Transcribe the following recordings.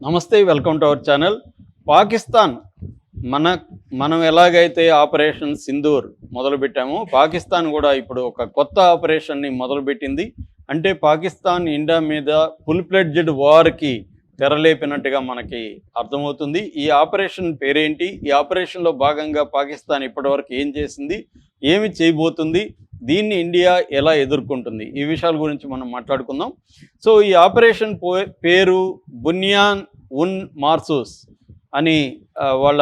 నమస్తే, welcome to our channel. Pakistan మనం ఎలాగైతే ఆపరేషన్ సింధూర్ మొదలుపెట్టామో, పాకిస్తాన్ కూడా ఇప్పుడు ఒక కొత్త ఆపరేషన్ని మొదలుపెట్టింది. అంటే పాకిస్తాన్ ఇండియా మీద ఫుల్ ఫ్లెడ్జ్డ్ వార్కి తెరలేపినట్టుగా మనకి అర్థమవుతుంది. ఈ ఆపరేషన్ పేరేంటి, ఈ ఆపరేషన్లో భాగంగా పాకిస్తాన్ ఇప్పటివరకు ఏం చేసింది, ఏమి చేయబోతుంది, దీన్ని ఇండియా ఎలా ఎదుర్కొంటుంది, ఈ విషయాల గురించి మనం మాట్లాడుకుందాం. సో ఈ ఆపరేషన్ పేరు బునియాన్ ఉన్ మార్సూస్ అని వాళ్ళ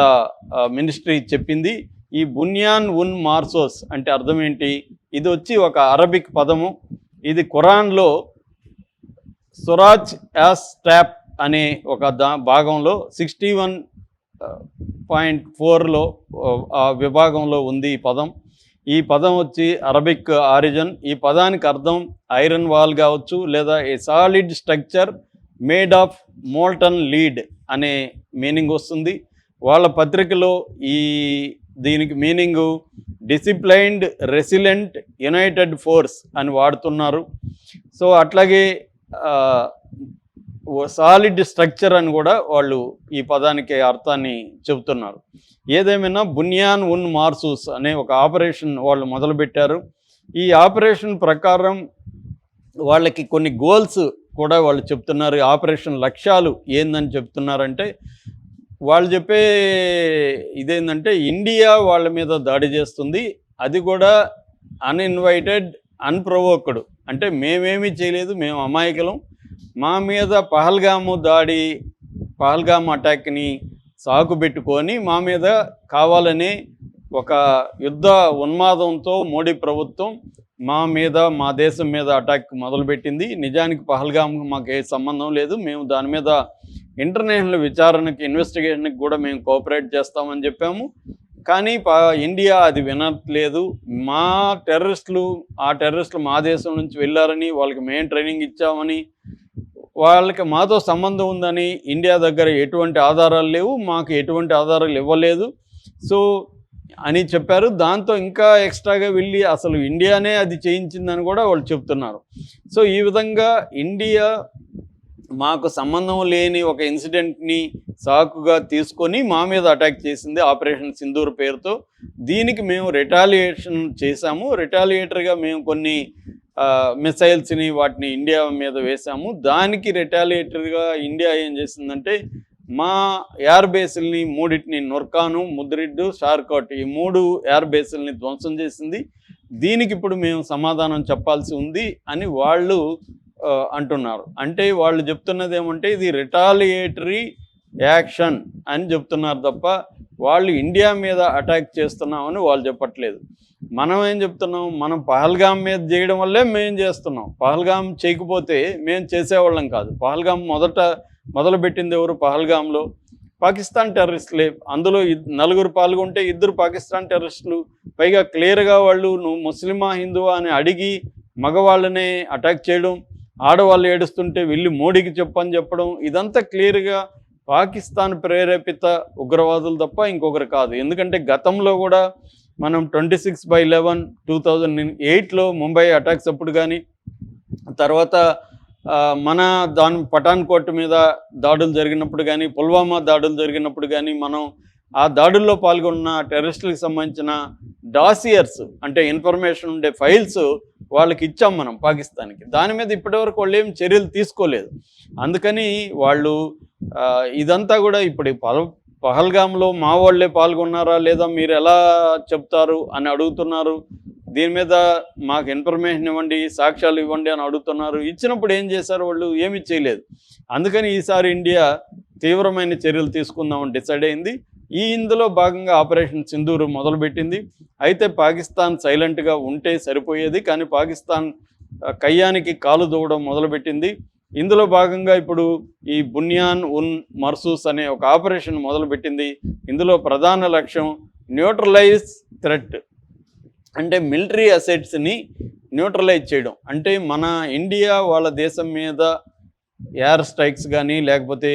మినిస్ట్రీ చెప్పింది. ఈ బునియాన్ ఉన్ మార్సోస్ అంటే అర్థం ఏంటి? ఇది వచ్చి ఒక అరబిక్ పదము. ఇది ఖురాన్లో సురాజ్ యాస్ ట్యాప్ అనే ఒక భాగంలో 61.4లో ఆ విభాగంలో ఉంది ఈ పదం. ఈ పదం వచ్చి అరబిక్ ఆరిజిన్. ఈ పదానికి అర్థం ఐరన్ వాల్ కావచ్చు, లేదా a solid structure made of molten lead అనే మీనింగ్ వస్తుంది. వాళ్ళ పత్రికలో దీనికి meaning disciplined, resilient, United force అని వాడుతున్నారు. సో అట్లాగే సాలిడ్ స్ట్రక్చర్ అని కూడా వాళ్ళు ఈ పదానికి అర్థాన్ని చెబుతున్నారు. ఏదేమైనా బునియాన్ ఉన్ మార్సూస్ అనే ఒక ఆపరేషన్ వాళ్ళు మొదలుపెట్టారు. ఈ ఆపరేషన్ ప్రకారం వాళ్ళకి కొన్ని గోల్స్ కూడా వాళ్ళు చెప్తున్నారు. ఆపరేషన్ లక్ష్యాలు ఏందని చెప్తున్నారంటే, వాళ్ళు చెప్పే ఇదేంటంటే ఇండియా వాళ్ళ మీద దాడి చేస్తుంది, అది కూడా అన్ఇన్వైటెడ్, అన్ప్రొవోక్డ్. అంటే మేమేమీ చేయలేదు, మేము అమాయకులం, మా మీద పహల్గామ్ అటాక్ని సాకు పెట్టుకొని మా మీద కావాలని ఒక యుద్ధ ఉన్మాదంతో మోడీ ప్రభుత్వం మా దేశం మీద అటాక్ మొదలుపెట్టింది. నిజానికి పహల్గామ్ మాకు ఏ సంబంధం లేదు, మేము దాని మీద ఇంటర్నేషనల్ విచారణకి, ఇన్వెస్టిగేషన్కి కూడా మేము కోఆపరేట్ చేస్తామని చెప్పాము. కానీ ఇండియా అది వినట్లేదు. ఆ టెర్రరిస్టులు మా దేశం నుంచి వెళ్ళారని, వాళ్ళకి మేము ట్రైనింగ్ ఇచ్చామని, వాళ్ళకి మాతో సంబంధం ఉందని ఇండియా దగ్గర ఎటువంటి ఆధారాలు లేవు, మాకు ఎటువంటి ఆధారాలు ఇవ్వలేదు సో అని చెప్పారు. దాంతో ఇంకా ఎక్స్ట్రాగా వెళ్ళి అసలు ఇండియానే అది చేయించిందని కూడా వాళ్ళు చెప్తున్నారు. సో ఈ విధంగా ఇండియా మాకు సంబంధం లేని ఒక ఇన్సిడెంట్ని సాకుగా తీసుకొని మా మీద అటాక్ చేసింది ఆపరేషన్ సింధూర్ పేరుతో. దీనికి మేము రిటాలియేషన్ చేశాము. రిటాలియేటర్గా మేము కొన్ని మిసైల్స్ని వాటిని ఇండియా మీద వేశాము. దానికి రిటాలియేటర్గా ఇండియా ఏం చేసిందంటే మా ఎయిర్ బేసుల్ని మూడింటిని, నుర్కాను, ముద్రిడ్డు, షార్కోట్, ఈ 3 ఎయిర్ బేసుల్ని ధ్వంసం చేసింది. దీనికి ఇప్పుడు మేము సమాధానం చెప్పాల్సి ఉంది అని వాళ్ళు అంటున్నారు. అంటే వాళ్ళు చెప్తున్నది ఏమంటే ఇది రిటాలియేటరీ యాక్షన్ అని చెప్తున్నారు తప్ప వాళ్ళు ఇండియా మీద అటాక్ చేస్తున్నామని వాళ్ళు చెప్పట్లేదు. మనం ఏం చెప్తున్నాం, మనం పహల్గామ్ మీద చేయడం వల్లే మేము చేస్తున్నాం. పహల్గామ్ చేయకపోతే మేము చేసేవాళ్ళం కాదు. పహల్గామ్ మొదలుపెట్టింది ఎవరు? పహల్గామ్లో పాకిస్తాన్ టెర్రరిస్టులే. అందులో 4 పాల్గొంటే 2 పాకిస్తాన్ టెర్రరిస్టులు. పైగా క్లియర్గా వాళ్ళు నువ్వు ముస్లిమా, హిందువా అని అడిగి మగవాళ్ళనే అటాక్ చేయడం, ఆడవాళ్ళు ఏడుస్తుంటే వెళ్ళి మోడీకి చెప్పని చెప్పడం, ఇదంతా క్లియర్గా పాకిస్తాన్ ప్రేరేపిత ఉగ్రవాదులు తప్ప ఇంకొకరు కాదు. ఎందుకంటే గతంలో కూడా మనం 26/11 2008లో ముంబై అటాక్స్ అప్పుడు కానీ, తర్వాత పఠాన్కోట్ మీద దాడులు జరిగినప్పుడు కానీ, పుల్వామా దాడులు జరిగినప్పుడు కానీ, మనం ఆ దాడుల్లో పాల్గొన్న టెర్రరిస్టులకు సంబంధించిన డాసియర్స్ అంటే ఇన్ఫర్మేషన్ ఉండే ఫైల్స్ వాళ్ళకి ఇచ్చాం మనం పాకిస్తాన్కి. దాని మీద ఇప్పటివరకు వాళ్ళు ఏం చర్యలు తీసుకోలేదు. అందుకని వాళ్ళు ఇదంతా కూడా ఇప్పుడు పహల్గామ్లో మా వాళ్ళే పాల్గొన్నారా లేదా మీరు ఎలా చెప్తారు అని అడుగుతున్నారు. దీని మీద మాకు ఇన్ఫర్మేషన్ ఇవ్వండి, సాక్ష్యాలు ఇవ్వండి అని అడుగుతున్నారు. ఇచ్చినప్పుడు ఏం చేశారు? వాళ్ళు ఏమీ చేయలేదు. అందుకని ఈసారి ఇండియా తీవ్రమైన చర్యలు తీసుకుందామని డిసైడ్ అయింది. ఇందులో భాగంగా ఆపరేషన్ సింధూర్ మొదలుపెట్టింది. అయితే పాకిస్తాన్ సైలెంట్గా ఉంటే సరిపోయేది, కానీ పాకిస్తాన్ కయ్యానికి కాలు దూవడం మొదలుపెట్టింది. ఇందులో భాగంగా ఇప్పుడు ఈ బునియాన్ ఉన్ మర్సూస్ అనే ఒక ఆపరేషన్ మొదలుపెట్టింది. ఇందులో ప్రధాన లక్ష్యం న్యూట్రలైజ్ థ్రెట్, అంటే మిలిటరీ అసెట్స్ని న్యూట్రలైజ్ చేయడం. అంటే మన ఇండియా వాళ్ళ దేశం మీద ఎయిర్ స్ట్రైక్స్ కానీ, లేకపోతే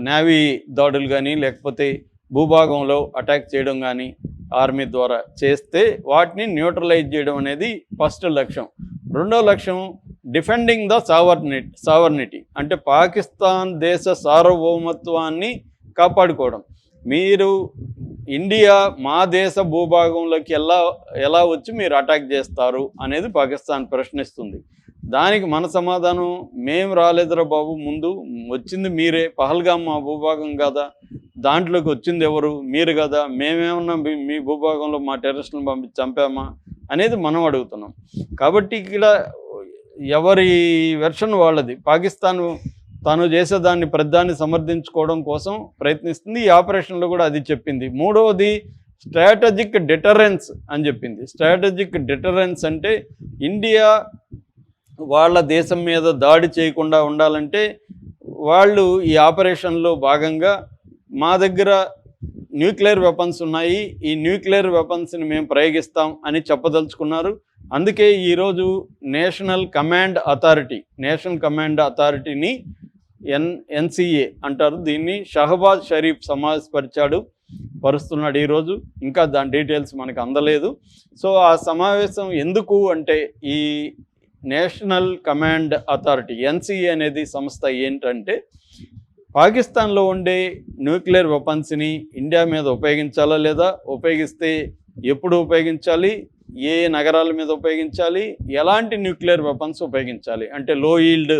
నేవీ దాడులు కానీ, లేకపోతే భూభాగంలో అటాక్ చేయడం కానీ ఆర్మీ ద్వారా చేస్తే వాటిని న్యూట్రలైజ్ చేయడం అనేది ఫస్ట్ లక్ష్యం. రెండో లక్ష్యం డిఫెండింగ్ ద సావర్నిటీ అంటే పాకిస్తాన్ దేశ సార్వభౌమత్వాన్ని కాపాడుకోవడం. మీరు ఇండియా మా దేశ భూభాగంలోకి ఎలా వచ్చి మీరు అటాక్ చేస్తారు అనేది పాకిస్తాన్ ప్రశ్నిస్తుంది. దానికి మన సమాధానం, మేము రాలేదురా బాబు, ముందు వచ్చింది మీరే, పహల్గామ్ మా భూభాగం కదా, దాంట్లోకి వచ్చింది ఎవరు, మీరు కదా, మేమేమన్నా మీ భూభాగంలో మా టెర్రరిస్టులను పంపించి చంపామా అనేది మనం అడుగుతున్నాం. కాబట్టి ఇక్కడ ఎవరి వెర్షన్ వాళ్ళది. పాకిస్తాన్ తాను చేసేదాన్ని ప్రధాన్ని సమర్థించుకోవడం కోసం ప్రయత్నిస్తుంది. ఈ ఆపరేషన్లో కూడా అది చెప్పింది. మూడవది స్ట్రాటజిక్ డిటరెన్స్ అని చెప్పింది. స్ట్రాటజిక్ డిటరెన్స్ అంటే ఇండియా వాళ్ళ దేశం మీద దాడి చేయకుండా ఉండాలంటే వాళ్ళు ఈ ఆపరేషన్లో భాగంగా మా దగ్గర న్యూక్లియర్ వెపన్స్ ఉన్నాయి, ఈ న్యూక్లియర్ వెపన్స్ని మేము ప్రయోగిస్తాం అని చెప్పదలుచుకున్నారు. అందుకే ఈరోజు నేషనల్ కమాండ్ అథారిటీని ఎన్సిఏ అంటారు, దీన్ని షహబాజ్ షరీఫ్ పరుస్తున్నాడు ఈరోజు. ఇంకా దాని డీటెయిల్స్ మనకు అందలేదు. సో ఆ సమావేశం ఎందుకు అంటే ఈ నేషనల్ కమాండ్ అథారిటీ ఎన్సిఏ అనేది సంస్థ ఏంటంటే పాకిస్తాన్లో ఉండే న్యూక్లియర్ వెపన్స్ని ఇండియా మీద ఉపయోగించాలా లేదా, ఉపయోగిస్తే ఎప్పుడు ఉపయోగించాలి, ఏ నగరాల మీద ఉపయోగించాలి, ఎలాంటి న్యూక్లియర్ వెపన్స్ ఉపయోగించాలి, అంటే లో yield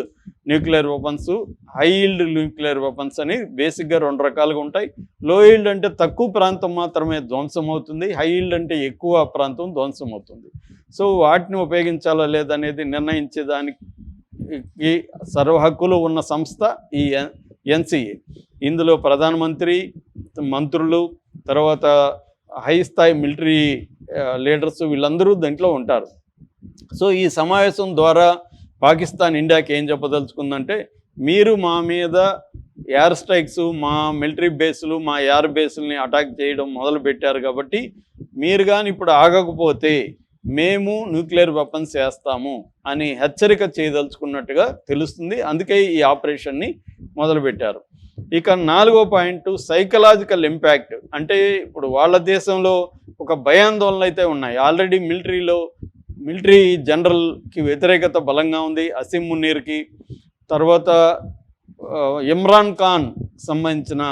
nuclear weapons, high yield nuclear weapons అని బేసిక్గా 2 రకాలుగా ఉంటాయి. లో ఈల్డ్ అంటే తక్కువ ప్రాంతం మాత్రమే ధ్వంసం అవుతుంది, హై ఈల్డ్ అంటే ఎక్కువ ప్రాంతం ధ్వంసం అవుతుంది. సో వాటిని ఉపయోగించాలా లేదనేది నిర్ణయించేదానికి సర్వహక్కులు ఉన్న సంస్థ ఈ ఎన్సిఏ. ఇందులో ప్రధానమంత్రి, మంత్రులు, తర్వాత హై స్థాయి మిలిటరీ లీడర్స్ వీళ్ళందరూ దాంట్లో ఉంటారు. సో ఈ సమావేశం ద్వారా పాకిస్తాన్ ఇండియాకి ఏం చెప్పదలుచుకుందంటే, మీరు మా మీద ఎయిర్ స్ట్రైక్స్, మా మిలిటరీ బేసులు, మా ఎయిర్ బేసుల్ని అటాక్ చేయడం మొదలుపెట్టారు కాబట్టి మీరు కానీ ఇప్పుడు ఆగకపోతే మేము న్యూక్లియర్ వెపన్స్ వేస్తాము అని హెచ్చరిక చేయదలుచుకున్నట్టుగా తెలుస్తుంది. అందుకే ఈ ఆపరేషన్ని మొదలుపెట్టారు. ఇక 4వ పాయింట్ సైకలాజికల్ ఇంపాక్ట్. అంటే ఇప్పుడు వాళ్ళ దేశంలో ఒక భయాందోళనలు అయితే ఉన్నాయి. ఆల్రెడీ మిలిటరీ జనరల్కి వ్యతిరేకత బలంగా ఉంది, అసీం మునీర్కి. తర్వాత ఇమ్రాన్ ఖాన్ సంబంధించిన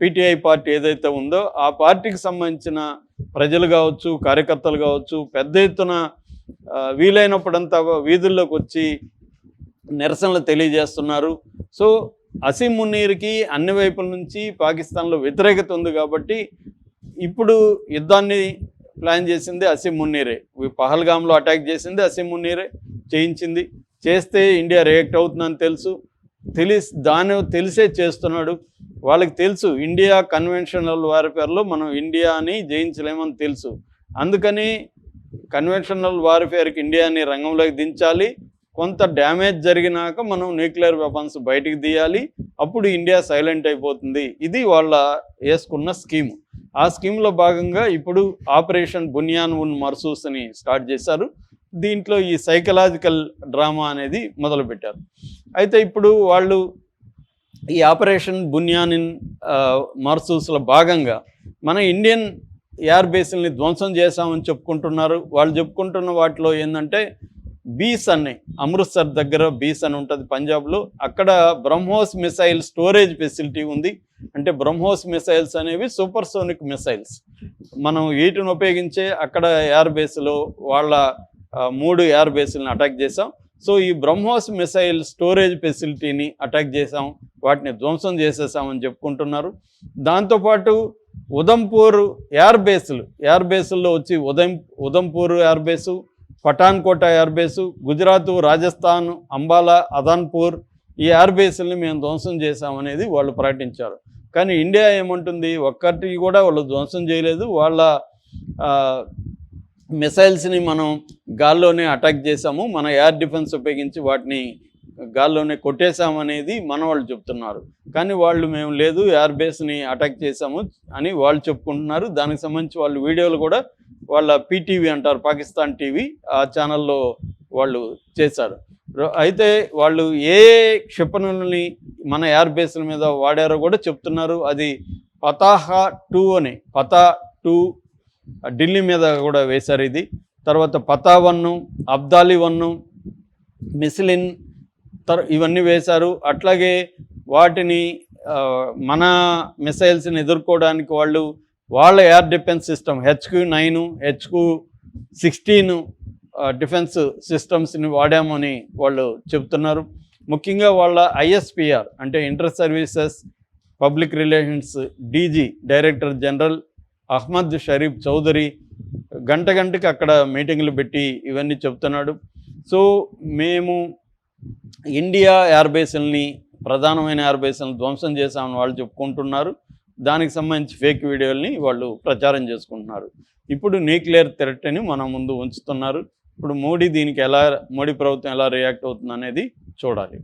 పీటీఐ పార్టీ ఏదైతే ఉందో ఆ పార్టీకి సంబంధించిన ప్రజలు కావచ్చు, కార్యకర్తలు కావచ్చు, పెద్ద ఎత్తున వీలైనప్పుడంతా వీధుల్లోకి వచ్చి నిరసనలు తెలియజేస్తున్నారు. సో అసీం మునీర్కి అన్ని వైపుల నుంచి పాకిస్తాన్లో వ్యతిరేకత ఉంది కాబట్టి ఇప్పుడు యుద్ధాన్ని ప్లాన్ చేసింది అసీం మునీరే. పహల్గామ్లో అటాక్ చేసింది అసీం మునీరే, చేస్తే ఇండియా రియాక్ట్ అవుతుందని తెలిసే చేస్తున్నాడు. వాళ్ళకి తెలుసు ఇండియా కన్వెన్షనల్ వార్ఫేర్లో మనం ఇండియాని జయించలేమని తెలుసు. అందుకని కన్వెన్షనల్ వార్ఫేర్కి ఇండియాని రంగంలోకి దించాలి. కొంత డ్యామేజ్ జరిగినాక మనం న్యూక్లియర్ వెపన్స్ బయటికి తీయాలి, అప్పుడు ఇండియా సైలెంట్ అయిపోతుంది. ఇది వాళ్ళ వేసుకున్న స్కీము. ఆ స్కీమ్లో భాగంగా ఇప్పుడు ఆపరేషన్ బునియాన్ ఉన్ మర్సూస్ అని స్టార్ట్ చేశారు. దీంట్లో ఈ సైకలాజికల్ డ్రామా అనేది మొదలుపెట్టారు. అయితే ఇప్పుడు వాళ్ళు ఈ ఆపరేషన్ బునియాన్ ఇన్ మర్సూస్లో భాగంగా మన ఇండియన్ ఎయిర్ బేస్ని ధ్వంసం చేశామని చెప్పుకుంటున్నారు. వాళ్ళు చెప్పుకుంటున్న వాటిలో ఏంటంటే బీస్ అని, అమృత్సర్ దగ్గర బీస్ అని ఉంటుంది పంజాబ్లో, అక్కడ బ్రహ్మోస్ మిసైల్ స్టోరేజ్ ఫెసిలిటీ ఉంది. అంటే బ్రహ్మోస్ మిసైల్స్ అనేవి సూపర్సోనిక్ మిసైల్స్. మనం వీటిని ఉపయోగించే అక్కడ ఎయిర్ బేస్లో వాళ్ళ 3 ఎయిర్ బేస్లను అటాక్ చేసాం. సో ఈ బ్రహ్మోస్ మిసైల్ స్టోరేజ్ ఫెసిలిటీని అటాక్ చేసాం, వాటిని ధ్వంసం చేసేసామని చెప్పుకుంటున్నారు. దాంతోపాటు ఉదంపూర్ ఎయిర్ బేసుల్లో వచ్చి Udhampur air base, Pathankot air base, Gujarat, Rajasthan, Ambala, Adampur ఈ ఎయిర్ బేసుల్ని మేము ధ్వంసం చేశామనేది వాళ్ళు ప్రకటించారు. కానీ ఇండియా ఏమంటుంది, ఒక్కటి కూడా వాళ్ళు ధ్వంసం చేయలేదు, వాళ్ళ మిసైల్స్ని మనం గాల్లోనే అటాక్ చేసాము, మన ఎయిర్ డిఫెన్స్ ఉపయోగించి వాటిని గాల్లోనే కొట్టేశామనేది మన వాళ్ళు చెప్తున్నారు. కానీ వాళ్ళు మేము లేదు, ఎయిర్ బేస్ని అటాక్ చేశాము అని వాళ్ళు చెప్పుకుంటున్నారు. దానికి సంబంధించి వాళ్ళు వీడియోలు కూడా వాళ్ళ పీటీవీ అంటారు, పాకిస్తాన్ టీవీ, ఆ ఛానల్లో వాళ్ళు చేశారు. అయితే వాళ్ళు ఏ క్షిపణులని మన ఎయిర్ బేస్ల మీద వాడారో కూడా చెప్తున్నారు. అది పతాహా-2 అని, పతా-2 ఢిల్లీ మీద కూడా వేశారు ఇది. తర్వాత పతా-1, అబ్దాలీ-1, మిసిలిన్ ఇవన్నీ వేశారు. అట్లాగే వాటిని మన మిసైల్స్ని ఎదుర్కోవడానికి వాళ్ళ air defence system HQ-9 HQ-16 defence సిస్టమ్స్ని వాడామని వాళ్ళు చెప్తున్నారు. ముఖ్యంగా వాళ్ళ ISPR అంటే inter services public relations DG director general Ahmed Sharif Chaudhry గంటకి అక్కడ మీటింగ్లు పెట్టి ఇవన్నీ చెప్తున్నాడు. సో మేము ఇండియా ఎయిర్బేస్ని ప్రధానమైన ఎయిర్బేస్లను ధ్వంసం చేశామని వాళ్ళు చెప్పుకుంటున్నారు. దానికి సంబంధించి ఫేక్ వీడియోల్ని వాళ్ళు ప్రచారం చేసుకుంటున్నారు. ఇప్పుడు న్యూక్లియర్ థ్రెట్ని మన ముందు ఉంచుతున్నారు. ఇప్పుడు మోడీ ప్రభుత్వం ఎలా రియాక్ట్ అవుతుంది అనేది చూడాలి.